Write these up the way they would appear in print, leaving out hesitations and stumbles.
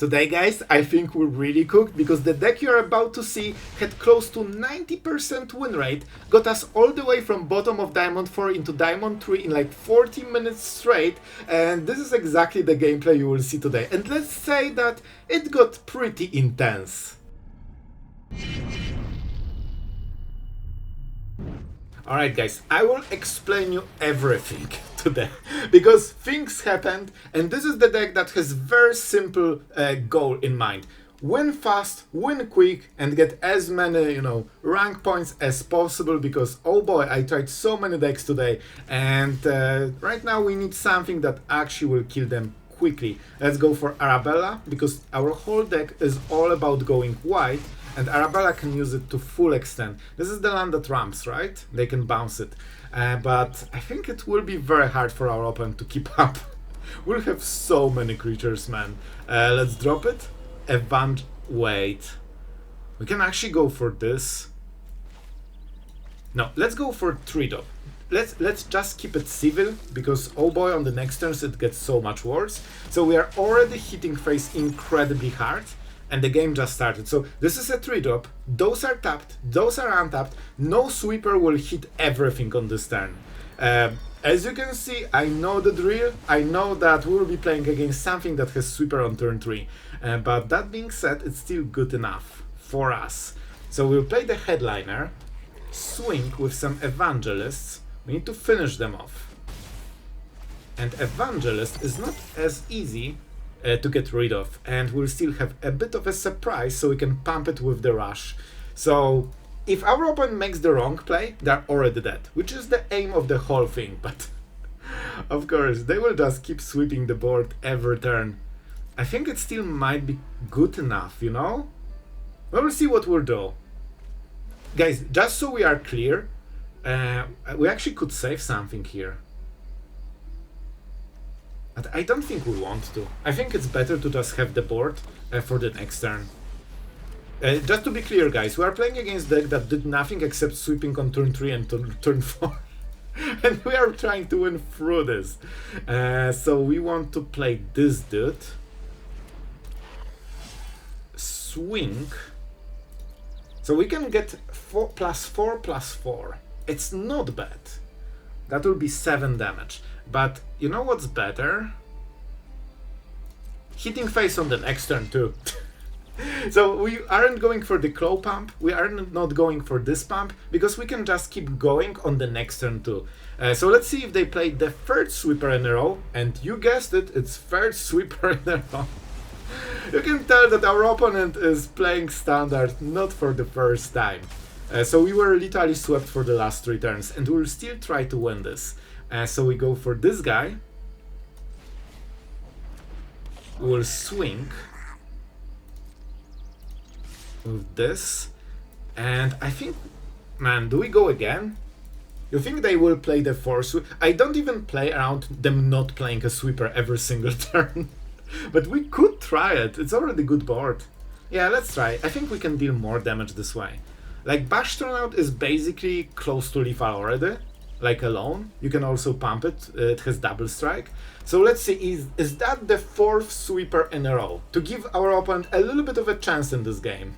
Today, guys, I think we're really cooked because the deck you're about to see had close to 90% win rate, got us all the way from bottom of Diamond 4 into Diamond 3 in like 40 minutes straight, and this is exactly the gameplay you will see today. And let's say that it got pretty intense. Alright guys, I will explain you everything today, because things happened, and this is the deck that has very simple goal in mind. Win fast, win quick, and get as many, rank points as possible, because oh boy, I tried so many decks today, and right now we need something that actually will kill them quickly. Let's go for Arabella, because our whole deck is all about going white, and Arabella can use it to full extent. This is the land that ramps, right? They can bounce it. But I think it will be very hard for our opponent to keep up. We'll have so many creatures, man. Let's drop it. Wait. We can actually go for this. No, let's go for 3-drop. Let's just keep it civil, because oh boy, on the next turns it gets so much worse. So we are already hitting face incredibly hard. And the game just started. So this is a 3-drop. Those are tapped, those are untapped. No sweeper will hit everything on this turn. As you can see, I know the drill. I know that we will be playing against something that has sweeper on turn 3. But that being said, it's still good enough for us. So we'll play the headliner, swing with some evangelists. We need to finish them off. And evangelist is not as easy to get rid of, and we'll still have a bit of a surprise, so we can pump it with the rush. So if our opponent makes the wrong play, they're already dead, which is the aim of the whole thing, but of course they will just keep sweeping the board every turn. I think it still might be good enough, We'll see what we'll do. Guys, just so we are clear, we actually could save something here. But I don't think we want to. I think it's better to just have the board for the next turn. Just to be clear, guys, we are playing against a deck that did nothing except sweeping on turn 3 and turn 4. And we are trying to win through this. So we want to play this dude. Swing. So we can get 4+4+4. It's not bad. That will be 7 damage. But you know what's better? Hitting face on the next turn too. So we aren't going for the claw pump, we are not going for this pump, because we can just keep going on the next turn too. So let's see if they play the third sweeper in a row, and you guessed it, it's third sweeper in a row. You can tell that our opponent is playing standard, not for the first time. So we were literally swept for the last 3 turns, and we'll still try to win this. So we go for this guy. We'll swing with this. And I think, man, do we go again? You think they will play the 4 sweep? I don't even play around them not playing a sweeper every single turn. But we could try it. It's already a good board. Yeah, let's try. I think we can deal more damage this way. Like, Bashtronaut is basically close to lethal already. Like alone, you can also pump it, it has double strike. So let's see, is that the 4th sweeper in a row? To give our opponent a little bit of a chance in this game.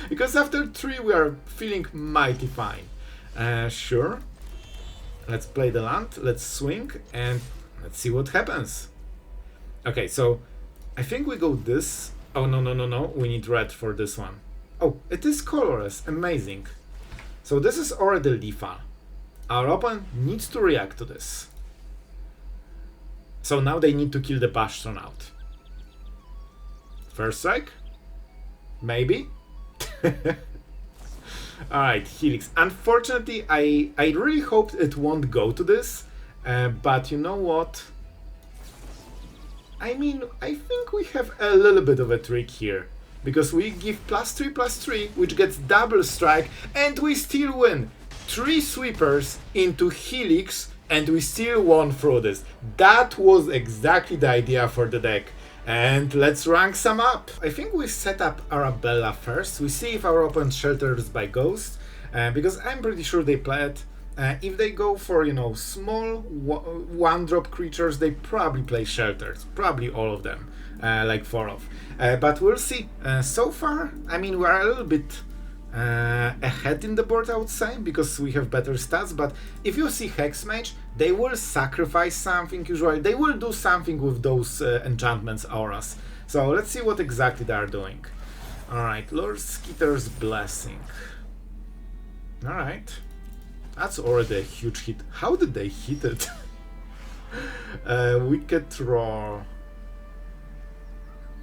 Because after 3 we are feeling mighty fine. Sure. Let's play the land, let's swing, and let's see what happens. Okay, so I think we go this. Oh, no, we need red for this one. Oh, it is colorless, amazing. So this is already lethal. Our opponent needs to react to this. So now they need to kill the Bashtronaut. First strike? Maybe? Alright, Helix. Unfortunately, I really hoped it won't go to this. But you know what? I mean, I think we have a little bit of a trick here. Because we give +3/+3, which gets double strike, and we still win. 3 sweepers into Helix, and we still won through this. That was exactly the idea for the deck. And let's rank some up. I think we set up Arabella first. We see if our opponent shelters by Ghost, because I'm pretty sure they play it. If they go for, small one-drop creatures, they probably play shelters. Probably all of them. like 4 of. But we'll see. So far, I mean, we're a little bit ahead in the board, I would say, because we have better stats. But if you see Hex Mage, they will sacrifice something usually. They will do something with those enchantments auras. So let's see what exactly they are doing. Alright, Lord Skitter's Blessing. Alright. That's already a huge hit. How did they hit it? Wicked Roar.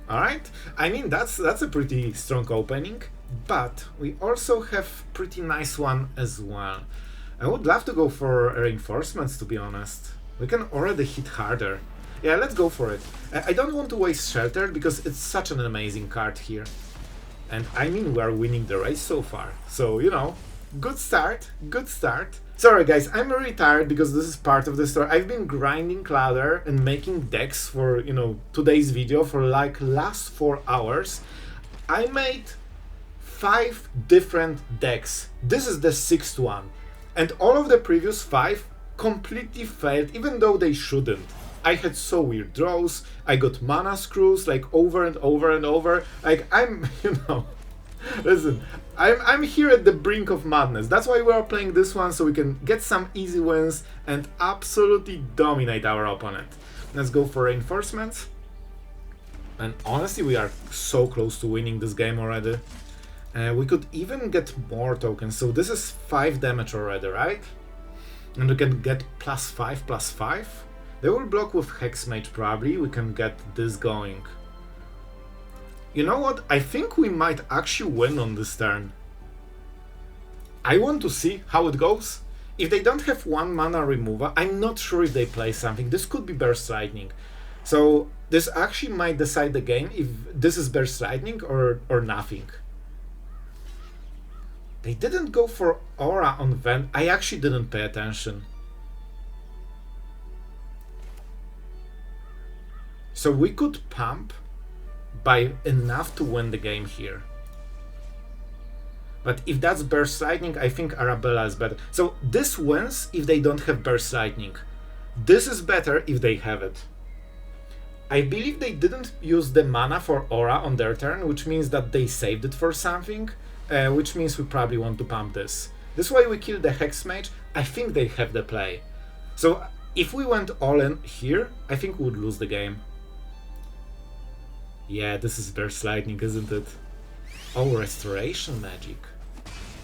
Alright, I mean that's a pretty strong opening, but we also have pretty nice one as well. I would love to go for reinforcements, to be honest. We can already hit harder. Yeah, let's go for it. I don't want to waste Shelter because it's such an amazing card here. And I mean, we are winning the race so far. So, you know, good start, good start. Sorry guys, I'm really tired because this is part of the story. I've been grinding Ladder and making decks for, you know, today's video for like last 4 hours. I made 5 different decks. This is the 6th one. And all of the previous 5 completely failed, even though they shouldn't. I had so weird draws, I got mana screws like over and over and over. Like I'm, you know, listen, I'm here at the brink of madness. That's why we are playing this one, so we can get some easy wins and absolutely dominate our opponent. Let's go for reinforcements. And honestly, we are so close to winning this game already. We could even get more tokens. So this is 5 damage already, right? And we can get +5/+5. They will block with Hex Mage probably. We can get this going. You know what? I think we might actually win on this turn. I want to see how it goes. If they don't have 1 mana removal, I'm not sure if they play something. This could be Burst Lightning. So this actually might decide the game if this is Burst Lightning or nothing. They didn't go for Aura on Vent. I actually didn't pay attention. So we could pump by enough to win the game here. But if that's Burst Lightning, I think Arabella is better. So this wins if they don't have Burst Lightning. This is better if they have it. I believe they didn't use the mana for Aura on their turn, which means that they saved it for something, which means we probably want to pump this. This way we kill the Hex Mage. I think they have the play. So if we went all in here, I think we would lose the game. Yeah, this is Burst Lightning, isn't it? Oh, Restoration Magic.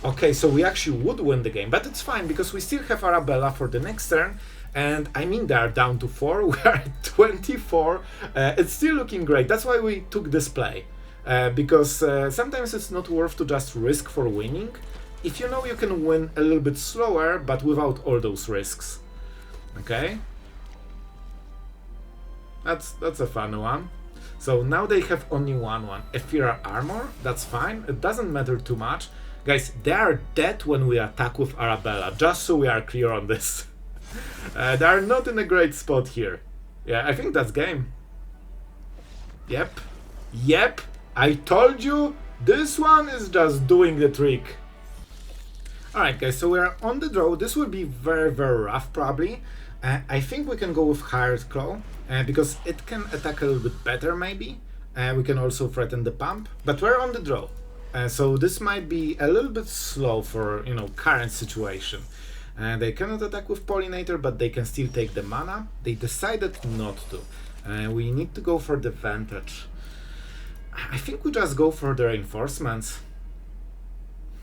Okay, so we actually would win the game, but it's fine because we still have Arabella for the next turn. And I mean, they are down to 4, we are at 24. It's still looking great. That's why we took this play. Because sometimes it's not worth to just risk for winning. If you know you can win a little bit slower, but without all those risks. Okay? That's a fun one. So now they have only 1/1. Ethereal Armor, that's fine. It doesn't matter too much. Guys, they are dead when we attack with Arabella, just so we are clear on this. They are not in a great spot here. Yeah, I think that's game. Yep. Yep. I told you, this one is just doing the trick. Alright guys, so we are on the draw. This will be very, very rough probably. I think we can go with Hired Claw, because it can attack a little bit better maybe. We can also threaten the pump, but we're on the draw. So this might be a little bit slow for, you know, current situation. They cannot attack with Pollinator, but they can still take the mana. They decided not to. We need to go for the Vantage. I think we just go for the reinforcements.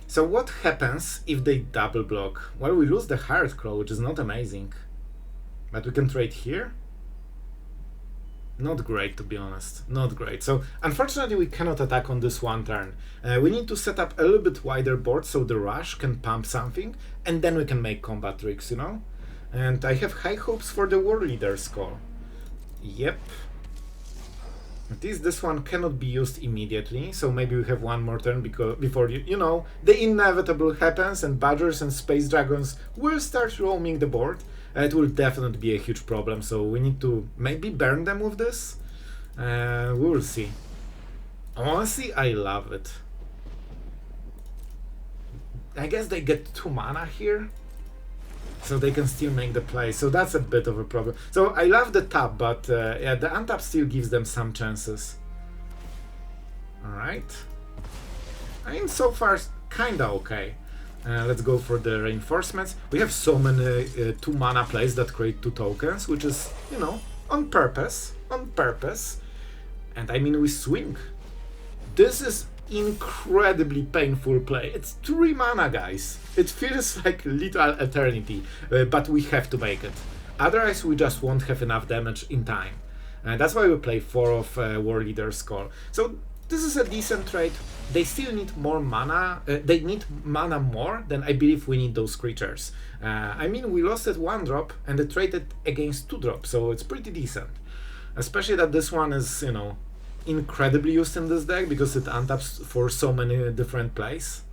So what happens if they double block? Well, we lose the Hired Claw, which is not amazing. But we can trade here? Not great, to be honest. Not great. So, unfortunately, we cannot attack on this one turn. We need to set up a little bit wider board so the Rush can pump something, and then we can make combat tricks, you know? And I have high hopes for the Warleader score. Yep. At least this one cannot be used immediately, so maybe we have one more turn before, you know, the inevitable happens and Badgers and Space Dragons will start roaming the board. It will definitely be a huge problem, so we need to maybe burn them with this. We will see. Honestly, I love it. I guess they get 2 mana here. So they can still make the play. So that's a bit of a problem. So I love the tap, but yeah, the untap still gives them some chances. Alright. I mean, so far, kinda okay. Let's go for the reinforcements. We have so many 2 mana plays that create 2 tokens, which is, you know, on purpose. On purpose. And I mean, we swing. This is incredibly painful play. It's 3 mana, guys. It feels like little eternity, but we have to make it. Otherwise, we just won't have enough damage in time. That's why we play 4 of Warleader's Call. So this is a decent trade. They still need more mana. They need mana more than I believe we need those creatures. I mean, we lost at 1 drop and they traded against 2 drops, so it's pretty decent. Especially that this one is, you know, incredibly used in this deck because it untaps for so many different plays.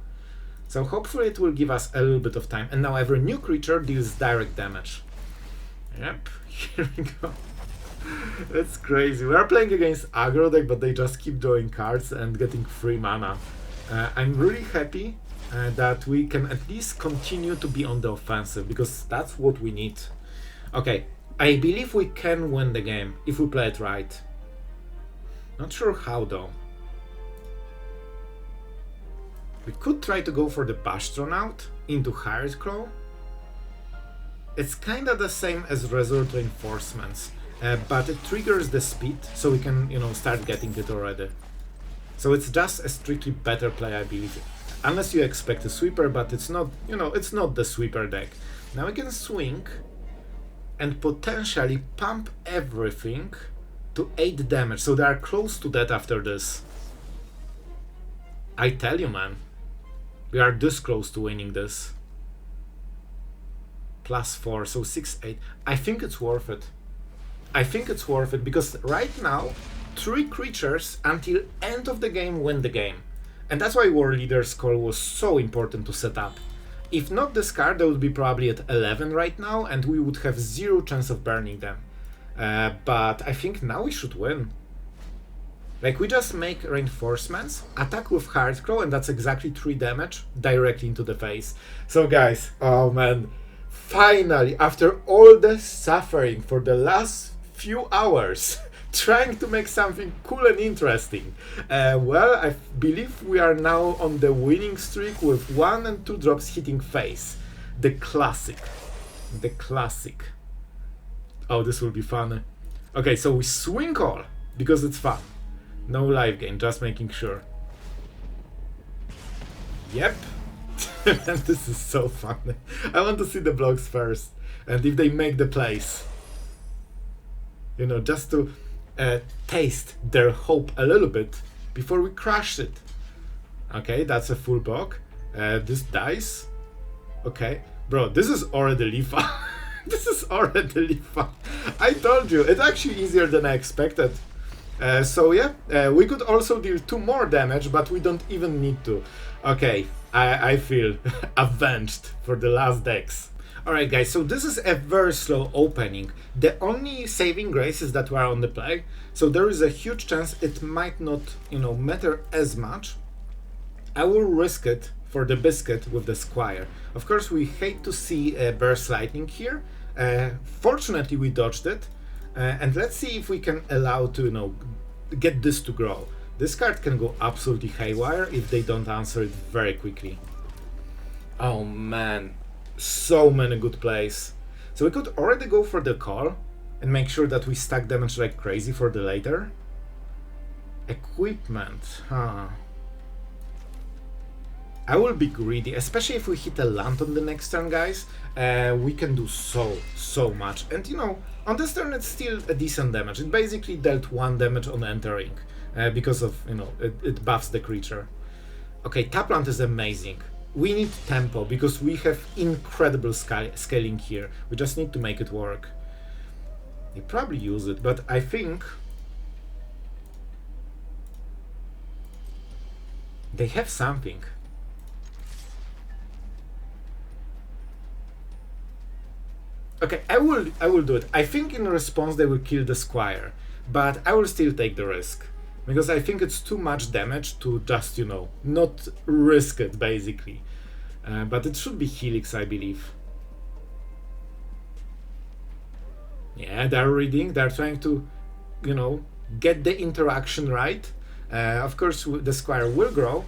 So hopefully it will give us a little bit of time. And now every new creature deals direct damage. Yep, here we go. That's crazy. We are playing against aggro deck, but they just keep drawing cards and getting free mana. I'm really happy that we can at least continue to be on the offensive, because that's what we need. Okay, I believe we can win the game if we play it right. Not sure how though. We could try to go for the Bashtronaut into Hired Crow. It's kinda the same as Resolute Reinforcements, but it triggers the speed, so we can, you know, start getting it already. So it's just a strictly better play, I believe. Unless you expect a sweeper, but it's not, you know, it's not the sweeper deck. Now we can swing and potentially pump everything to 8 damage, so they are close to that after this. I tell you, man, we are this close to winning this. +4, so 6-8. I think it's worth it. I think it's worth it because right now 3 creatures until end of the game win the game, and that's why Warleader's Call was so important to set up. If not this card, they would be probably at 11 right now, and we would have 0 chance of burning them. But I think now we should win. Like, we just make reinforcements, attack with Hard Crow, and that's exactly 3 damage directly into the face. So guys, oh man, finally, after all the suffering for the last few hours, trying to make something cool and interesting, well, I believe we are now on the winning streak with 1 and 2 drops hitting face. The classic. The classic. Oh, this will be fun. Okay, so we swing all, because it's fun. No live gain, just making sure. Yep. This is so fun. I want to see the blocks first, and if they make the plays. You know, just to taste their hope a little bit before we crush it. Okay, that's a full block. This dies. Okay. Bro, this is already Lifa. This is already Lifa. I told you, it's actually easier than I expected. So yeah, we could also deal 2 more damage, but we don't even need to. Okay, I feel avenged for the last decks. Alright guys, so this is a very slow opening. The only saving grace is that we are on the play, so there is a huge chance it might not, you know, matter as much. I will risk it for the biscuit with the Squire. Of course, we hate to see Burst Lightning here. Fortunately, we dodged it. And let's see if we can allow to, you know, get this to grow. This card can go absolutely haywire if they don't answer it very quickly. Oh man, so many good plays. So we could already go for the call and make sure that we stack damage like crazy for the later. Equipment, huh? I will be greedy, especially if we hit a land on the next turn, guys. We can do so much. And you know, on this turn it's still a decent damage. It basically dealt 1 damage on entering, because of, you know, it buffs the creature. Okay, Tapland is amazing. We need tempo because we have incredible scaling here. We just need to make it work. They probably use it, but I think they have something. Okay, I will do it. I think in response they will kill the Squire, but I will still take the risk. Because I think it's too much damage to just, you know, not risk it, basically. But it should be Helix, I believe. Yeah, they're reading, they're trying to, you know, get the interaction right. Of course, the Squire will grow.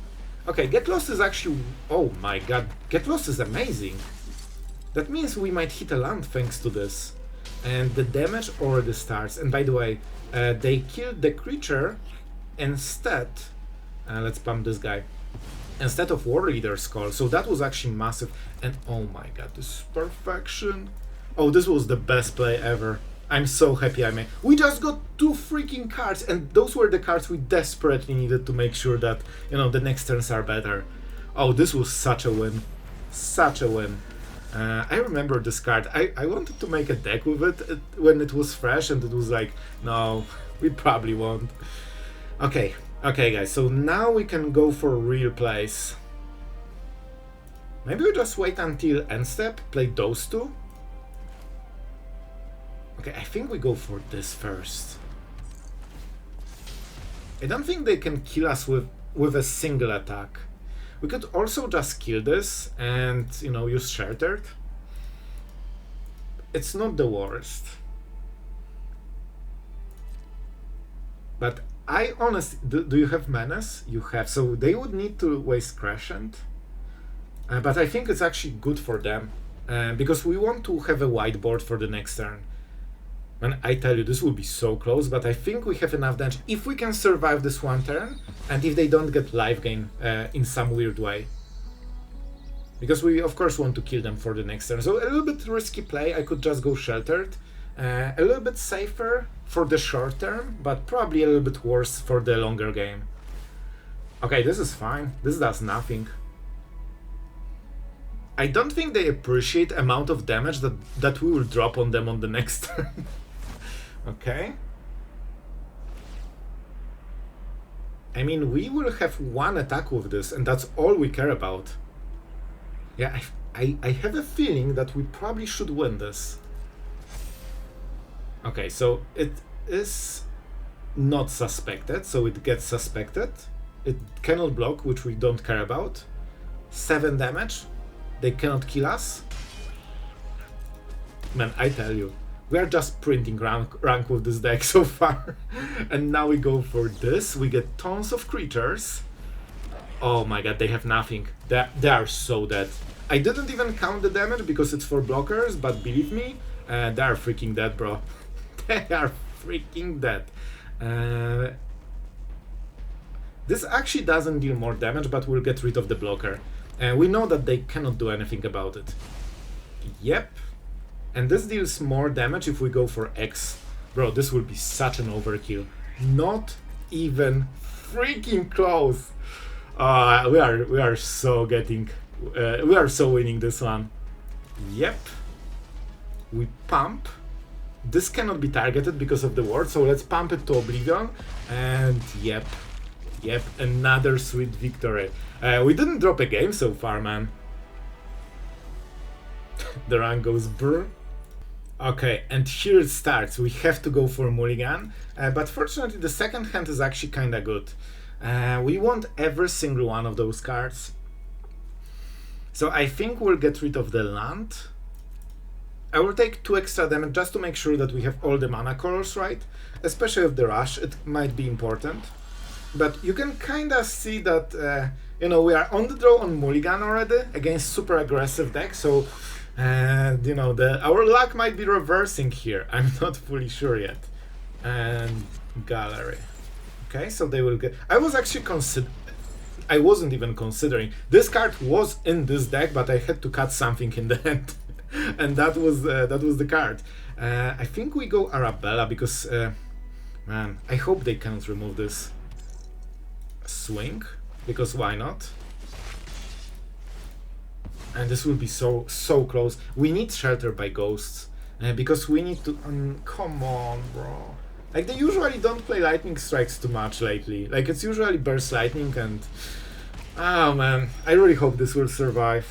Okay, Get Lost is actually... Oh my god, Get Lost is amazing. That means we might hit a land thanks to this. And the damage already starts. And by the way, they killed the creature instead... let's pump this guy. Instead of Warleader's call. So that was actually massive. And oh my god, this is perfection. Oh, this was the best play ever. I'm so happy I made. We just got 2 freaking cards, and those were the cards we desperately needed to make sure that, you know, the next turns are better. Oh, this was such a win. Such a win. I remember this card. I wanted to make a deck with it when it was fresh, and it was like, no, we probably won't. Okay, guys, so now we can go for real plays. Maybe we just wait until end step, play those 2. Okay, I think we go for this first. I don't think they can kill us with a single attack. We could also just kill this and, you know, use Sheltered. It's not the worst. But I honestly... Do you have Menace? You have. So they would need to waste Crescent. But I think it's actually good for them. Because we want to have a whiteboard for the next turn. And I tell you, this will be so close, but I think we have enough damage if we can survive this one turn, and if they don't get life gain in some weird way. Because we, of course, want to kill them for the next turn. So a little bit risky play, I could just go Sheltered. A little bit safer for the short term, but probably a little bit worse for the longer game. Okay, this is fine. This does nothing. I don't think they appreciate amount of damage that we will drop on them on the next turn. Okay. I mean, we will have 1 attack with this, and that's all we care about. Yeah, I have a feeling that we probably should win this. Okay, so it is not suspected, so it gets suspected. It cannot block, which we don't care about. 7 damage. They cannot kill us. Man, I tell you, we are just printing rank with this deck so far. And now we go for this. We get tons of creatures. Oh my god, they have nothing. They are so dead. I didn't even count the damage because it's for blockers, but believe me, they are freaking dead, bro. They are freaking dead. This actually doesn't deal more damage, but we'll get rid of the blocker. We know that they cannot do anything about it. Yep. And this deals more damage if we go for X. Bro, this will be such an overkill. Not even freaking close. We are so getting... we are so winning this one. Yep. We pump. This cannot be targeted because of the ward, so let's pump it to Oblivion. And yep. Yep, another sweet victory. We didn't drop a game so far, man. The rank goes brr. Okay, and here it starts. We have to go for Mulligan, but fortunately the second hand is actually kinda good. We want every single one of those cards. So I think we'll get rid of the land. I will take 2 extra damage just to make sure that we have all the mana colors right. Especially with the rush, it might be important. But you can kinda see that, you know, we are on the draw on Mulligan already against super aggressive deck, so... And you know, our luck might be reversing here. I'm not fully sure yet. And gallery. Okay, so they will get... I was actually I wasn't even considering. This card was in this deck, but I had to cut something in the end. And that was the card. I think we go Arabella because... man, I hope they cannot remove this. Swing, because why not? And this will be so close. We need Shelter by Ghosts, because we need to... come on, bro. Like, they usually don't play Lightning Strikes too much lately. Like, it's usually Burst Lightning and... oh man, I really hope this will survive.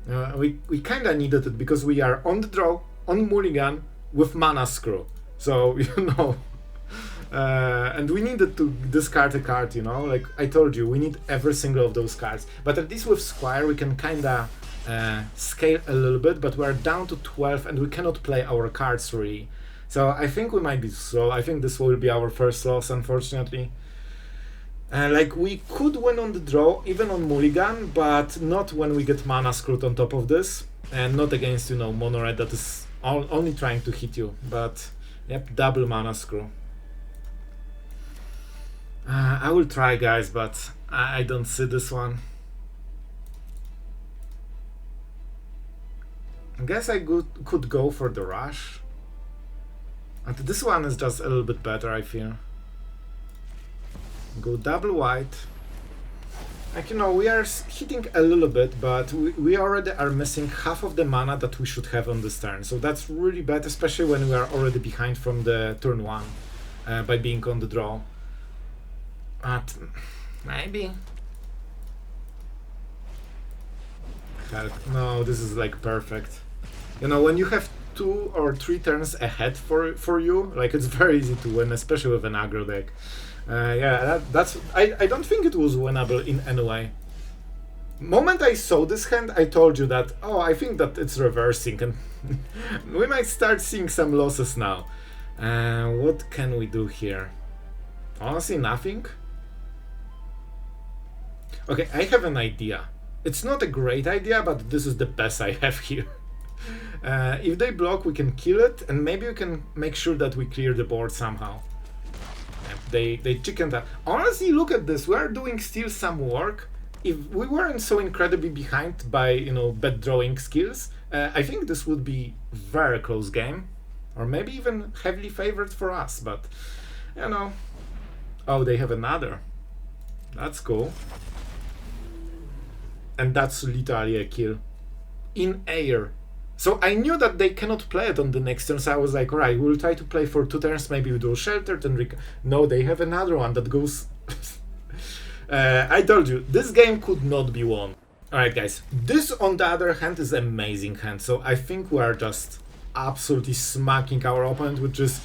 We kinda needed it because we are on the draw, on Mulligan, with Mana Screw. So, you know... and we needed to discard a card, you know, like I told you, we need every single of those cards. But at least with Squire we can kinda scale a little bit, but we're down to 12 and we cannot play our cards really. So I think we might be slow. I think this will be our first loss, unfortunately. Like, we could win on the draw, even on Mulligan, but not when we get mana screwed on top of this, and not against, you know, mono red that is only trying to hit you. But yep, double mana screw. I will try, guys, but I don't see this one. I guess I could go for the rush. And this one is just a little bit better, I feel. Go double white. Like, you know, we are hitting a little bit, but we already are missing half of the mana that we should have on this turn. So that's really bad, especially when we are already behind from the turn 1 by being on the draw. But maybe. No, this is like perfect. You know, when you have 2 or 3 turns ahead for you, like, it's very easy to win, especially with an aggro deck. Yeah, that's. I don't think it was winnable in any way. Moment I saw this hand, I told you that, oh, I think that it's reversing, and we might start seeing some losses now. What can we do here? Honestly, nothing. Okay, I have an idea. It's not a great idea, but this is the best I have here. If they block, we can kill it, and maybe we can make sure that we clear the board somehow. They chickened out. Honestly, look at this. We are doing still some work. If we weren't so incredibly behind by, you know, bad drawing skills, I think this would be very close game, or maybe even heavily favored for us. But you know, oh, they have another. That's cool. And that's literally a kill in air. So I knew that they cannot play it on the next turn, so I was like, alright, we'll try to play for 2 turns, maybe we do sheltered and no, they have another one that goes... I told you, this game could not be won. Alright guys, this on the other hand is amazing hand, so I think we are just absolutely smacking our opponent, which is...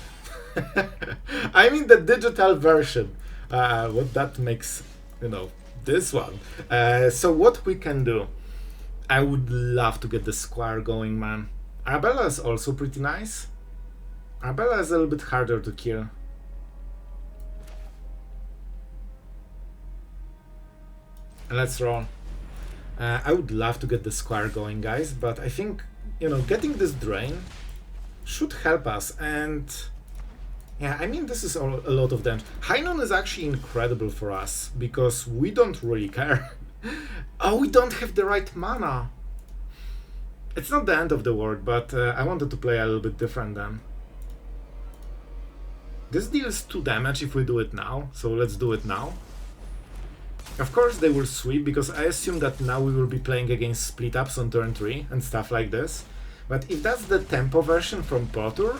I mean the digital version. What that makes, you know, this one. So what we can do? I would love to get the Squire going, man. Arabella is also pretty nice. Arabella is a little bit harder to kill. Let's roll. I would love to get the Squire going, guys, but I think, you know, getting this drain should help us. And yeah, I mean, this is a lot of damage. Hainon is actually incredible for us because we don't really care. Oh, we don't have the right mana. It's not the end of the world, but I wanted to play a little bit different then. This deals 2 damage if we do it now, so let's do it now. Of course they will sweep, because I assume that now we will be playing against split ups on turn 3 and stuff like this. But if that's the tempo version from Pro Tour,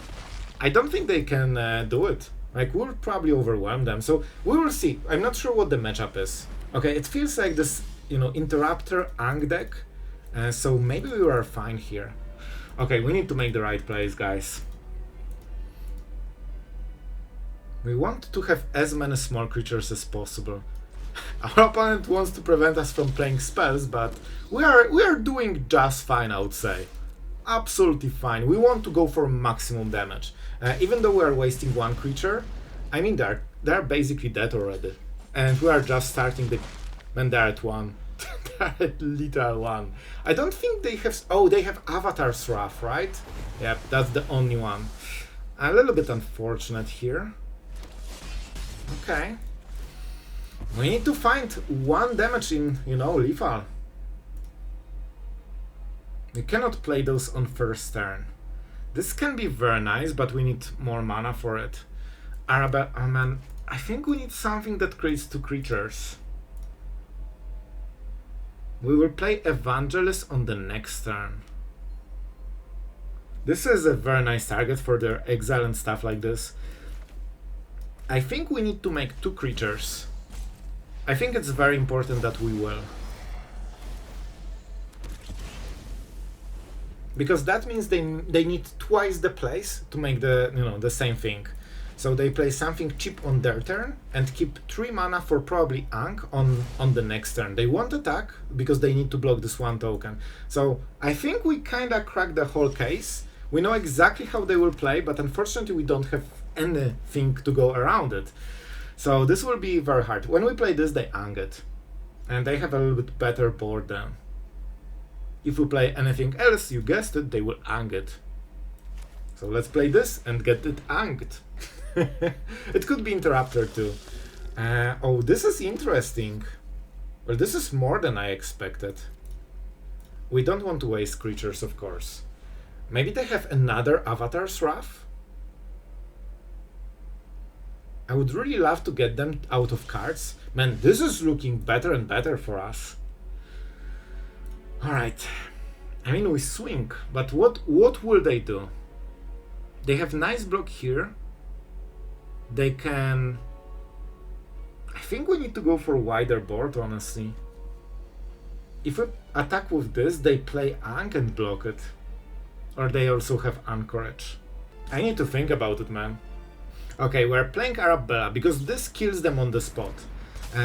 I don't think they can do it. Like, we'll probably overwhelm them, so we will see. I'm not sure what the matchup is. Okay, it feels like this, you know, Interrupter Ang deck, so maybe we are fine here. Okay, we need to make the right plays, guys. We want to have as many small creatures as possible. Our opponent wants to prevent us from playing spells, but we are doing just fine, I would say. Absolutely fine. We want to go for maximum damage. Even though we are wasting 1 creature, I mean, they're basically dead already. And we are just starting the... when they're at 1. They're at literal 1. I don't think they have... Oh, they have Avatar's Wrath, right? Yep, that's the only one. A little bit unfortunate here. Okay. We need to find 1 damage in, you know, lethal. We cannot play those on first turn. This can be very nice, but we need more mana for it. Arabella, oh man, I think we need something that creates 2 creatures. We will play Evangelist on the next turn. This is a very nice target for their exile and stuff like this. I think we need to make 2 creatures. I think it's very important that we will. Because that means they need twice the place to make the, you know, the same thing. So they play something cheap on their turn and keep 3 mana for probably Ankh on the next turn. They won't attack because they need to block this 1 token. So I think we kinda cracked the whole case. We know exactly how they will play, but unfortunately we don't have anything to go around it. So this will be very hard. When we play this, they hang it. And they have a little bit better board then. If we play anything else, you guessed it, they will hang it. So let's play this and get it hanged. It could be Interrupter too. Oh, this is interesting. Well, this is more than I expected. We don't want to waste creatures, of course. Maybe they have another Avatar's Wrath? I would really love to get them out of cards. Man, this is looking better and better for us. Alright. I mean, we swing, but what will they do? They have nice block here. They can... I think we need to go for a wider board, honestly. If we attack with this, they play Ankh and block it. Or they also have Anchorage. I need to think about it, man. Okay, we're playing Arabella because this kills them on the spot.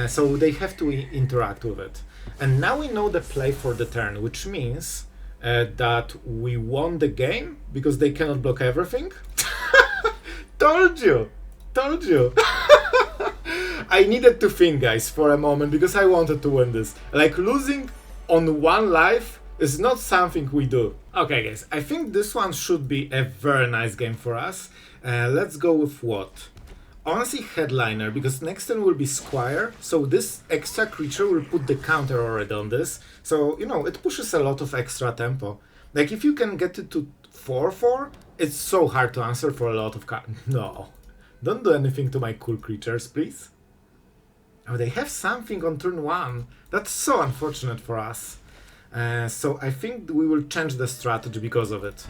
So they have to interact with it. And now we know the play for the turn, which means that we won the game because they cannot block everything. Told you! Told you! I needed to think, guys, for a moment because I wanted to win this. Like, losing on one life is not something we do. Okay, guys, I think this one should be a very nice game for us. Let's go with what? Honestly, Headliner, because next turn will be Squire, so this extra creature will put the counter already on this. So, you know, it pushes a lot of extra tempo. Like, if you can get it to 4-4, it's so hard to answer for a lot of cards. No. Don't do anything to my cool creatures, please. Oh, they have something on turn 1. That's so unfortunate for us. So I think we will change the strategy because of it.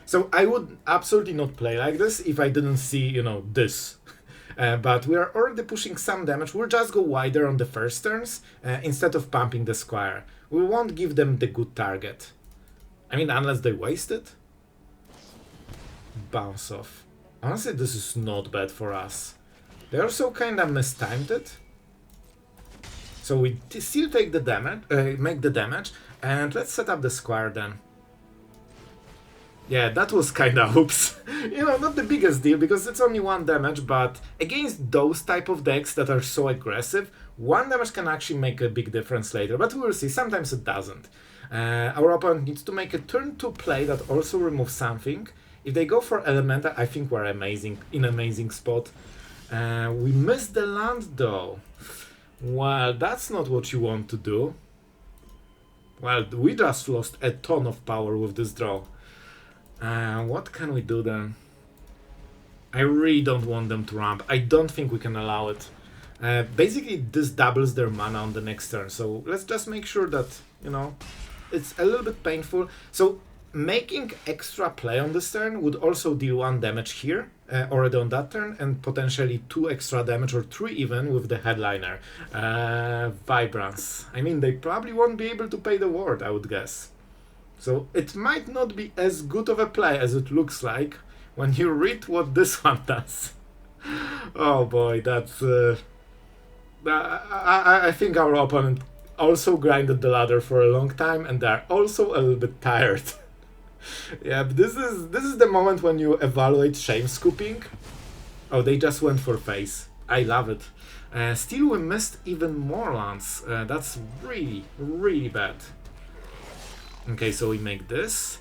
So I would absolutely not play like this if I didn't see, you know, this. But we are already pushing some damage. We'll just go wider on the first turns instead of pumping the Squire. We won't give them the good target. I mean, unless they waste it. Bounce off. Honestly, this is not bad for us. They also kinda mistimed it. So we still take the damage, make the damage, and let's set up the Squire then. Yeah, that was kinda oops. You know, not the biggest deal because it's only 1 damage, but against those type of decks that are so aggressive, 1 damage can actually make a big difference later, but we'll see, sometimes it doesn't. Our opponent needs to make a turn 2 play that also removes something. If they go for Elemental, I think we're in amazing spot. We missed the land though. Well, that's not what you want to do. Well, we just lost a ton of power with this draw. What can we do then? I really don't want them to ramp. I don't think we can allow it. Basically, this doubles their mana on the next turn. So let's just make sure that, you know, it's a little bit painful. So making extra play on this turn would also deal 1 damage here, already on that turn, and potentially 2 extra damage, or 3 even, with the Headliner. Vibrance. I mean, they probably won't be able to pay the ward, I would guess. So it might not be as good of a play as it looks like when you read what this one does. Oh boy, that's... I think our opponent also grinded the ladder for a long time, and they're also a little bit tired. Yeah, but this is the moment when you evaluate shame scooping. Oh, they just went for face. I love it. Still, we missed even more lands. That's really, really bad. Okay, so we make this.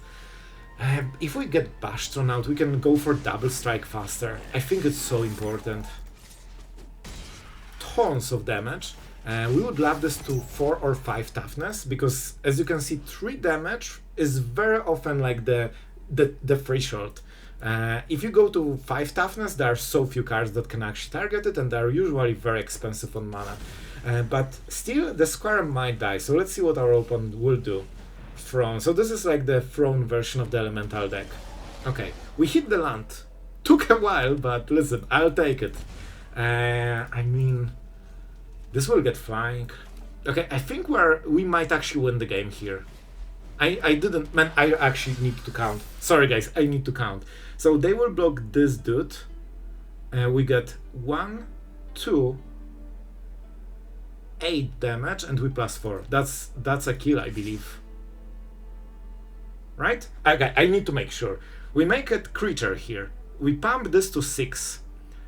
If we get Bashtronaut, we can go for double strike faster. I think it's so important. Tons of damage. We would love this to 4 or 5 toughness, because as you can see, 3 damage is very often like the threshold. If you go to 5 toughness, there are so few cards that can actually target it, and they're usually very expensive on mana. But still, the Squire might die, so let's see what our opponent will do. So this is like the Throne version of the Elemental deck. Okay, we hit the land. Took a while, but listen, I'll take it. I mean, this will get flying. Okay, I think we might actually win the game here. I didn't, man, I actually need to count. Sorry guys, I need to count. So they will block this dude. We get 1, 2, 8 damage and we +4. That's a kill, I believe. Right? Okay, I need to make sure. We make a creature here. We pump this to 6.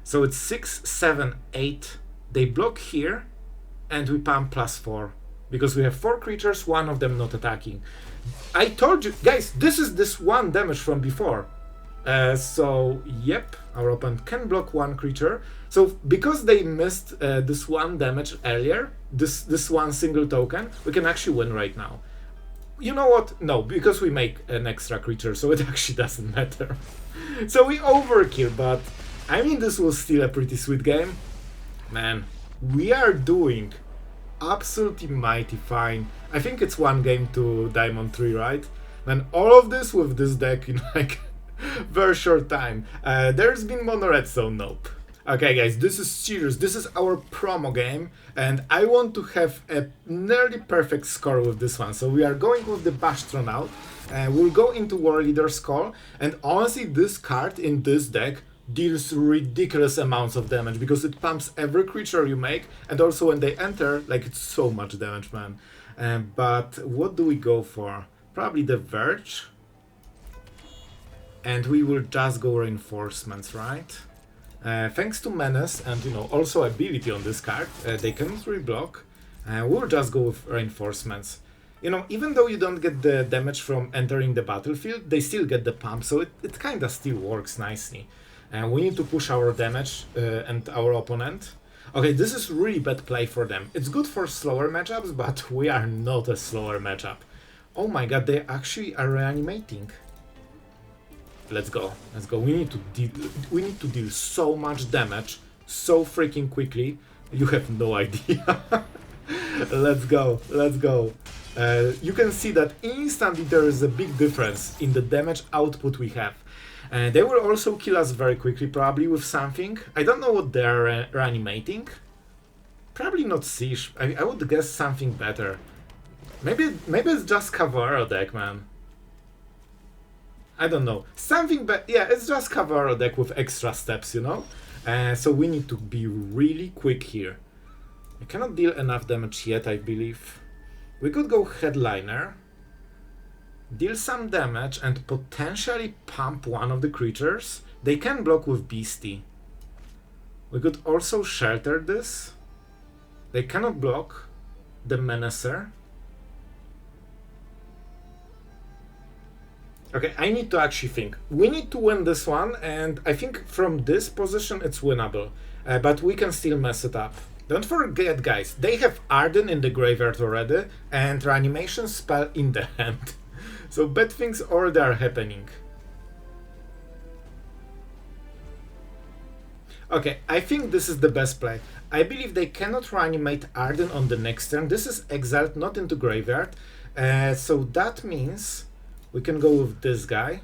So it's 6, 7, 8. They block here, and we pump +4. Because we have 4 creatures, one of them not attacking. I told you, guys, this is this 1 damage from before. So, yep, our opponent can block 1 creature. So, because they missed this 1 damage earlier, this 1 single token, we can actually win right now. You know what? No, because we make an extra creature, so it actually doesn't matter. So we overkill, but I mean, this was still a pretty sweet game. Man, we are doing absolutely mighty fine. I think it's 1 game to Diamond 3, right? And all of this with this deck in like very short time. There's been mono red, so nope. Okay guys, this is serious. This is our promo game and I want to have a nearly perfect score with this one. So we are going with the Bashtronaut. We'll go into Warleader's Call, and honestly this card in this deck deals ridiculous amounts of damage because it pumps every creature you make, and also when they enter, like, it's so much damage, man. But what do we go for? Probably the Verge. And we will just go Reinforcements, right? Thanks to Menace and, you know, also ability on this card, they cannot reblock. We'll just go with Reinforcements. You know, even though you don't get the damage from entering the battlefield, they still get the pump, so it kinda still works nicely. We need to push our damage and our opponent. Okay, this is really bad play for them. It's good for slower matchups, but we are not a slower matchup. Oh my god, they actually are reanimating. Let's go, let's go. We need to deal so much damage so freaking quickly. You have no idea. Let's go, let's go. You can see that instantly there is a big difference in the damage output we have. They will also kill us very quickly, probably with something. I don't know what they're reanimating. Probably not Siege. I would guess something better. Maybe it's just Cavalry deck, man. I don't know. Something, but yeah, it's just Cavalry deck with extra steps, you know? So we need to be really quick here. I cannot deal enough damage yet, I believe. We could go Headliner, deal some damage, and potentially pump one of the creatures. They can block with Beastie. We could also Shelter this. They cannot block the Menacer. Okay, I need to actually think. We need to win this one, and I think from this position it's winnable. But we can still mess it up. Don't forget, guys, they have Arden in the graveyard already, and Reanimation spell in the hand. So bad things already are happening. Okay, I think this is the best play. I believe they cannot reanimate Arden on the next turn. This is exiled, not into graveyard. So that means we can go with this guy.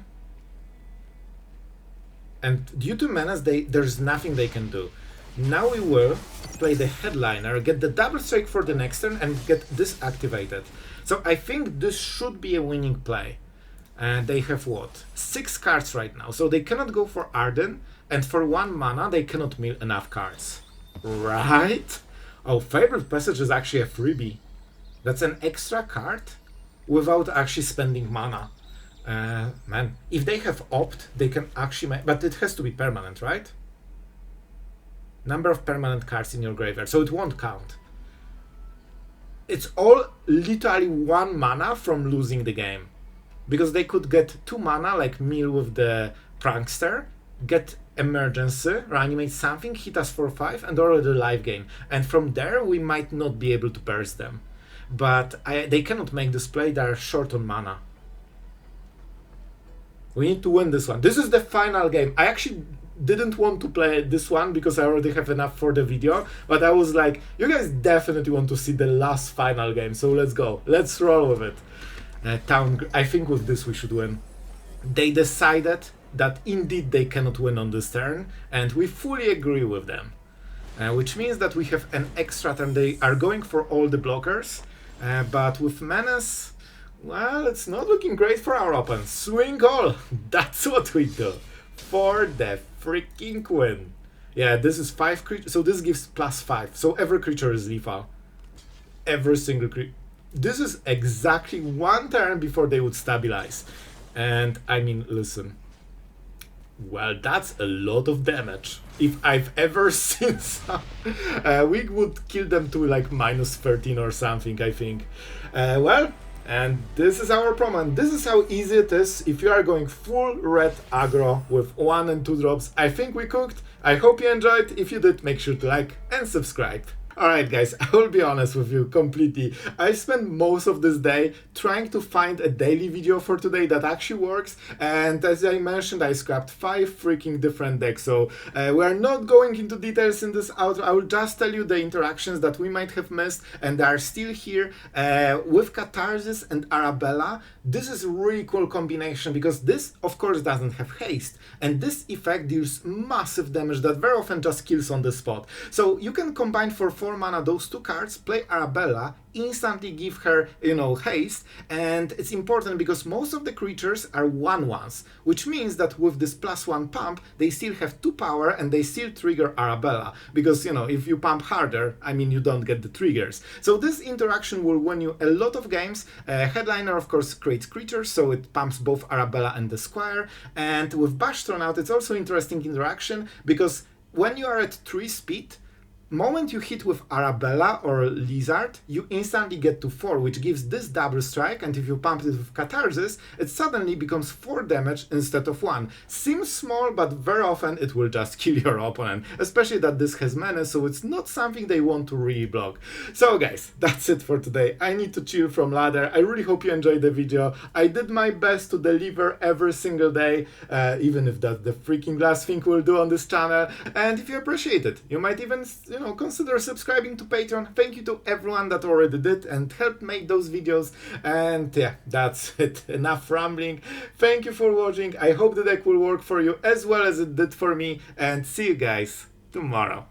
And due to Menace, there's nothing they can do. Now we will play the Headliner, get the double strike for the next turn, and get this activated. So I think this should be a winning play. And they have what? 6 cards right now. So they cannot go for Arden, and for 1 mana they cannot mill enough cards. Right? Oh, Fabled Passage is actually a freebie. That's an extra card without actually spending mana. Man, if they have Opt, they can actually make... But it has to be permanent, right? Number of permanent cards in your graveyard, so it won't count. It's all literally 1 mana from losing the game. Because they could get 2 mana, like mill with the Prankster, get Emergency, reanimate something, hit us for 5, and already live game. And from there, we might not be able to burst them. But they cannot make this play, they are short on mana. We need to win this one. This is the final game. I actually didn't want to play this one because I already have enough for the video, but I was like, you guys definitely want to see the last final game, so let's go. Let's roll with it. I think with this we should win. They decided that indeed they cannot win on this turn, and we fully agree with them. Which means that we have an extra turn. They are going for all the blockers, but with Menace, well, it's not looking great for our opponents. Swing all! That's what we do. For the freaking win. Yeah, this is 5 creatures, so this gives +5, so every creature is lethal. every single creature. This is exactly one turn before they would stabilize. And I mean, listen. Well, that's a lot of damage. If I've ever seen some, we would kill them to like minus 13 or something, I think. Well, and this is our promo, and this is how easy it is if you are going full red aggro with 1 and 2 drops. I think we cooked. I hope you enjoyed. If you did, make sure to like and subscribe. Alright guys, I will be honest with you completely. I spent most of this day trying to find a daily video for today that actually works, and as I mentioned, I scrapped 5 freaking different decks, so we are not going into details in this outro. I will just tell you the interactions that we might have missed, and they are still here. With Catharsis and Arabella, this is a really cool combination, because this of course doesn't have haste, and this effect deals massive damage that very often just kills on the spot. So you can combine for 4 mana those 2 cards, play Arabella, instantly give her, haste, and it's important because most of the creatures are 1/1s, which means that with this +1 pump, they still have 2 power and they still trigger Arabella, because, if you pump harder, I mean, you don't get the triggers. So this interaction will win you a lot of games. Headliner, of course, creates creatures, so it pumps both Arabella and the Squire, and with Bashtronaut, it's also interesting interaction, because when you are at 3 speed, moment you hit with Arabella or Lizard, you instantly get to 4, which gives this double strike, and if you pump it with Catharsis, it suddenly becomes 4 damage instead of 1. Seems small, but very often it will just kill your opponent, especially that this has menace, so it's not something they want to really block. So guys, that's it for today. I need to chill from ladder. I really hope you enjoyed the video. I did my best to deliver every single day, even if that's the freaking last thing we'll do on this channel, and if you appreciate it, you might even consider subscribing to Patreon. Thank you to everyone that already did and helped make those videos. And yeah, that's it. Enough rambling. Thank you for watching. I hope the deck will work for you as well as it did for me. And see you guys tomorrow.